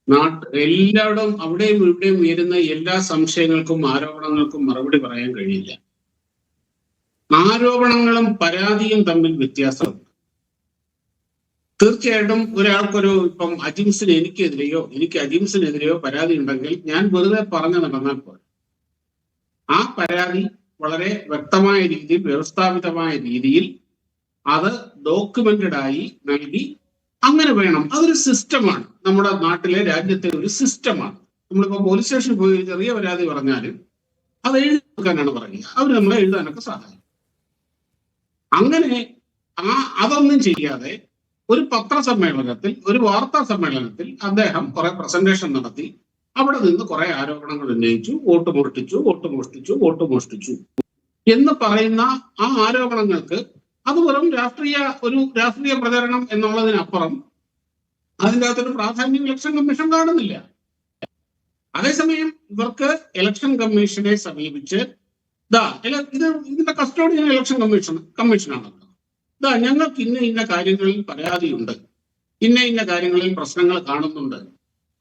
എല്ലായിടും അവിടെയും ഇവിടെയും ഉയരുന്ന എല്ലാ സംശയങ്ങൾക്കും ആരോപണങ്ങൾക്കും മറുപടി പറയാൻ കഴിയില്ല. ആരോപണങ്ങളും പരാതിയും തമ്മിൽ വ്യത്യാസമുണ്ട്. തീർച്ചയായിട്ടും ഒരാൾക്കൊരു ഇപ്പം അജിംസിന് എനിക്കെതിരെയോ എനിക്ക് അജിംസിനെതിരെയോ പരാതി ഉണ്ടെങ്കിൽ ഞാൻ വെറുതെ പറഞ്ഞു നടന്നാൽ പോലെ ആ പരാതി വളരെ വ്യക്തമായ രീതിയിൽ വ്യവസ്ഥാപിതമായ രീതിയിൽ അത് ഡോക്യുമെന്റഡ് ആയി നൽകി അങ്ങനെ വേണം. അതൊരു സിസ്റ്റമാണ്. നമ്മുടെ നാട്ടിലെ രാജ്യത്തെ ഒരു സിസ്റ്റമാണ്. നമ്മളിപ്പോ പോലീസ് സ്റ്റേഷനിൽ പോയി ചെറിയ പരാതി പറഞ്ഞാലും അത് എഴുതി വെക്കാനാണ് പറയുക. അവർ നമ്മളെ എഴുതാനൊക്കെ സഹായിക്കും. അങ്ങനെ അതൊന്നും ചെയ്യാതെ ഒരു പത്രസമ്മേളനത്തിൽ ഒരു വാർത്താ സമ്മേളനത്തിൽ അദ്ദേഹം കുറെ പ്രസന്റേഷൻ നടത്തി അവിടെ നിന്ന് കുറെ ആരോപണങ്ങൾ ഉന്നയിച്ചു. വോട്ട് മോഷ്ടിച്ചു എന്ന് പറയുന്ന ആ ആരോപണങ്ങൾക്ക് അത് വെറും രാഷ്ട്രീയ പ്രചരണം എന്നുള്ളതിനപ്പുറം അതിൻ്റെ അകത്തൊരു പ്രാധാന്യം ഇലക്ഷൻ കമ്മീഷൻ കാണുന്നില്ല. അതേസമയം ഇവർക്ക് ഇലക്ഷൻ കമ്മീഷനെ സമീപിച്ച് ഇതിന്റെ കസ്റ്റോഡിയൻ ഇലക്ഷൻ കമ്മീഷനാണല്ലോ. ഞങ്ങൾക്ക് ഇന്ന കാര്യങ്ങളിൽ പരാതിയുണ്ട്, ഇന്ന കാര്യങ്ങളിൽ പ്രശ്നങ്ങൾ കാണുന്നുണ്ട്,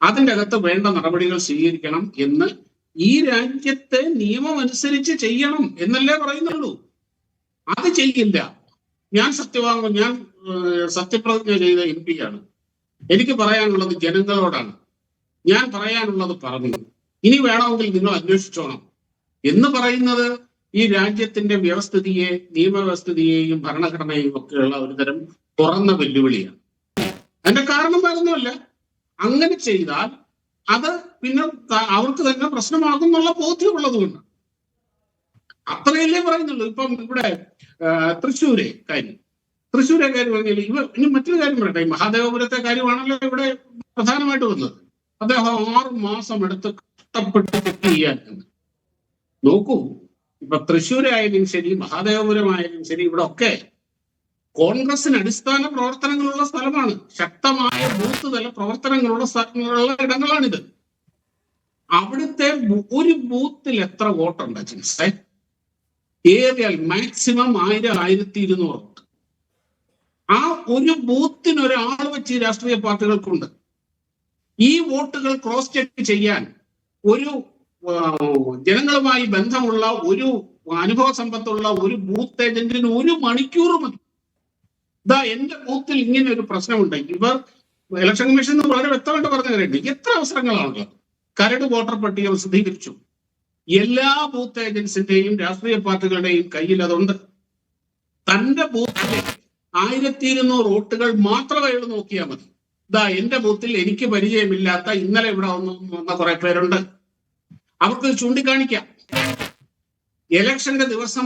അതിൻ്റെ അകത്ത് വേണ്ട നടപടികൾ സ്വീകരിക്കണം എന്ന് ഈ രാജ്യത്തെ നിയമം അനുസരിച്ച് ചെയ്യണം എന്നല്ലേ പറയുന്നുള്ളൂ. അത് ചെയ്യില്ല. ഞാൻ സത്യപ്രതിജ്ഞ ചെയ്ത MP ആണ്. എനിക്ക് പറയാനുള്ളത് ജനങ്ങളോടാണ്. ഞാൻ പറയാനുള്ളത് പറഞ്ഞു. ഇനി വേണമെങ്കിൽ നിങ്ങൾ അന്വേഷിച്ചോണം എന്ന് പറയുന്നത് ഈ രാജ്യത്തിന്റെ വ്യവസ്ഥിതിയെ, നിയമവ്യവസ്ഥിതിയെയും ഭരണഘടനയെയും ഒക്കെയുള്ള ഒരു തരം തുറന്ന വെല്ലുവിളിയാണ്. അതിന്റെ കാരണം വേറൊന്നുമല്ല, അങ്ങനെ ചെയ്താൽ അത് പിന്നെ അവർക്ക് തന്നെ പ്രശ്നമാകുന്നുള്ള ബോധ്യമുള്ളത് കൊണ്ട് അത്രയല്ലേ പറയുന്നുള്ളൂ. ഇപ്പം ഇവിടെ തൃശ്ശൂരെ കാര്യം പറഞ്ഞാൽ ഇനി മറ്റൊരു കാര്യം പറയട്ടെ. മഹാദേവപുരത്തെ കാര്യമാണല്ലോ ഇവിടെ പ്രധാനമായിട്ട് വന്നത്. അദ്ദേഹം 6 മാസം എടുത്ത് കഷ്ടപ്പെട്ട് ചെക്ക് ചെയ്യാൻ. നോക്കൂ, ഇപ്പൊ തൃശ്ശൂരായാലും ശരി, മഹാദേവപുരമായാലും ശരി, ഇവിടെ ഒക്കെ കോൺഗ്രസിന് അടിസ്ഥാന പ്രവർത്തനങ്ങളുള്ള സ്ഥലമാണ്. ശക്തമായ ബൂത്ത് തല പ്രവർത്തനങ്ങളുള്ള ഇടങ്ങളാണിത്. അവിടുത്തെ ഒരു ബൂത്തിൽ എത്ര വോട്ടുണ്ട് ജിൻസേ? ഏറിയാൽ മാക്സിമം 1000-1200 വോട്ട്. ആ ഒരു ബൂത്തിന് ഒരാൾ വെച്ച് ഈ രാഷ്ട്രീയ പാർട്ടികൾക്കുണ്ട്. ഈ വോട്ടുകൾ ക്രോസ് ചെക്ക് ചെയ്യാൻ ഒരു ജനങ്ങളുമായി ബന്ധമുള്ള ഒരു അനുഭവ സമ്പത്തുള്ള ഒരു ബൂത്ത് ഏജന്റിന് 1 മണിക്കൂർ മതി. എന്റെ ബൂത്തിൽ ഇങ്ങനെ ഒരു പ്രശ്നമുണ്ട്. ഇവർ ഇലക്ഷൻ കമ്മീഷൻ വളരെ വ്യക്തമായിട്ട് പറഞ്ഞു തരേണ്ടി എത്ര അവസരങ്ങളാണല്ലോ. കരട് വോട്ടർ പട്ടിക പ്രസിദ്ധീകരിച്ചു. എല്ലാ ബൂത്ത് ഏജൻസിന്റെയും രാഷ്ട്രീയ പാർട്ടികളുടെയും കയ്യിൽ അതുണ്ട്. തന്റെ ബൂത്തിലെ 1200 വോട്ടുകൾ മാത്രം അയാൾ നോക്കിയാൽ മതി. എന്റെ ബൂത്തിൽ എനിക്ക് പരിചയമില്ലാത്ത ഇന്നലെ ഇവിടെ വന്ന കുറെ പേരുണ്ട്, അവർക്ക് ചൂണ്ടിക്കാണിക്കാം. ഇലക്ഷന്റെ ദിവസം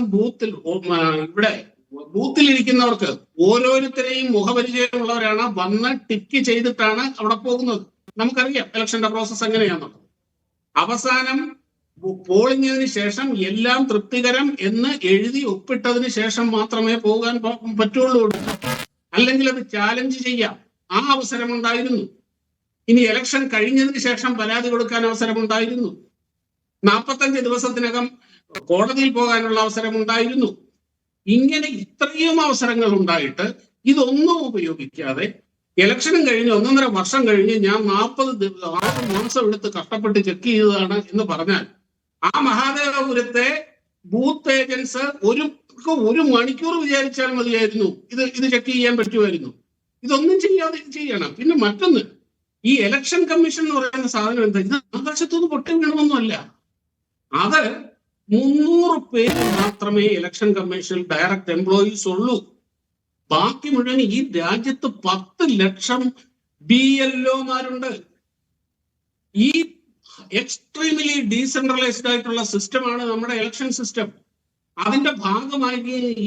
ബൂത്തിലിരിക്കുന്നവർക്ക് ഓരോരുത്തരെയും മുഖപരിചയമുള്ളവരാണ്. വന്ന് ടിക്ക് ചെയ്തിട്ടാണ് അവിടെ പോകുന്നത്. നമുക്കറിയാം ഇലക്ഷന്റെ പ്രോസസ് എങ്ങനെയാണെന്നുള്ളത്. അവസാനം പോളിംഗിന് ശേഷം എല്ലാം തൃപ്തികരം എന്ന് എഴുതി ഒപ്പിട്ടതിന് ശേഷം മാത്രമേ പോകാൻ പറ്റുള്ളൂ. അല്ലെങ്കിൽ അത് ചാലഞ്ച് ചെയ്യാം. ആ അവസരമുണ്ടായിരുന്നു. ഇനി ഇലക്ഷൻ കഴിഞ്ഞതിന് ശേഷം പരാതി കൊടുക്കാൻ അവസരമുണ്ടായിരുന്നു. 45 ദിവസത്തിനകം കോടതിയിൽ പോകാനുള്ള അവസരമുണ്ടായിരുന്നു. ഇങ്ങനെ ഇത്രയും അവസരങ്ങൾ ഉണ്ടായിട്ട് ഇതൊന്നും ഉപയോഗിക്കാതെ ഇലക്ഷനും കഴിഞ്ഞ് 1.5 വർഷം കഴിഞ്ഞ് ഞാൻ 6 മാസം എടുത്ത് കഷ്ടപ്പെട്ട് ചെക്ക് ചെയ്തതാണ് എന്ന് പറഞ്ഞാൽ ആ മഹാദേവപുരത്തെ ബൂത്ത് ഏജൻസ് ഒരു മണിക്കൂർ വിചാരിച്ചാൽ മതിയായിരുന്നു. ഇത് ചെക്ക് ചെയ്യാൻ പറ്റുമായിരുന്നു. ഇതൊന്നും ചെയ്യാതെ ചെയ്യണം. പിന്നെ മറ്റൊന്ന്, ഈ ഇലക്ഷൻ കമ്മീഷൻ എന്ന് പറയുന്ന സാധനം എന്താ? ഇത് ആകാശത്തുനിന്ന് പൊട്ടി വീണമൊന്നുമല്ല. അത് 300 പേര് മാത്രമേ ഇലക്ഷൻ കമ്മീഷനിൽ ഡയറക്റ്റ് എംപ്ലോയീസ് ഉള്ളൂ. ബാക്കി മുഴുവൻ ഈ രാജ്യത്ത് 10 ലക്ഷം BLOമാരുണ്ട്. ഈ എക്സ്ട്രീംലി ഡീസെൻട്രലൈസ്ഡ് ആയിട്ടുള്ള സിസ്റ്റമാണ് നമ്മുടെ ഇലക്ഷൻ സിസ്റ്റം. അതിന്റെ ഭാഗമായി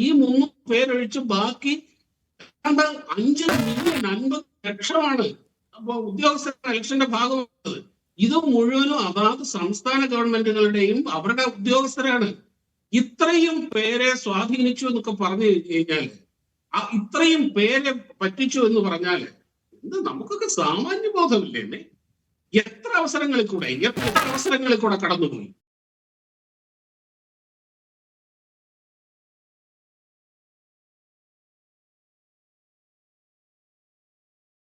ഈ 300 പേരൊഴിച്ച് ബാക്കി 5 മില്യൺ 50 ലക്ഷമാണ് അപ്പൊ ഉദ്യോഗസ്ഥരുടെ ഇലക്ഷന്റെ ഭാഗമാണത്. ഇത് മുഴുവനും അതാത് സംസ്ഥാന ഗവൺമെന്റുകളുടെയും അവരുടെ ഉദ്യോഗസ്ഥരാണ്. ഇത്രയും പേരെ സ്വാധീനിച്ചു എന്നൊക്കെ പറഞ്ഞു കഴിഞ്ഞാൽ, ഇത്രയും പേരെ പറ്റിച്ചു എന്ന് പറഞ്ഞാൽ നമുക്കൊക്കെ സാമാന്യ ബോധമില്ലേ? എത്ര അവസരങ്ങളിൽ കൂടെ കടന്നുപോയി.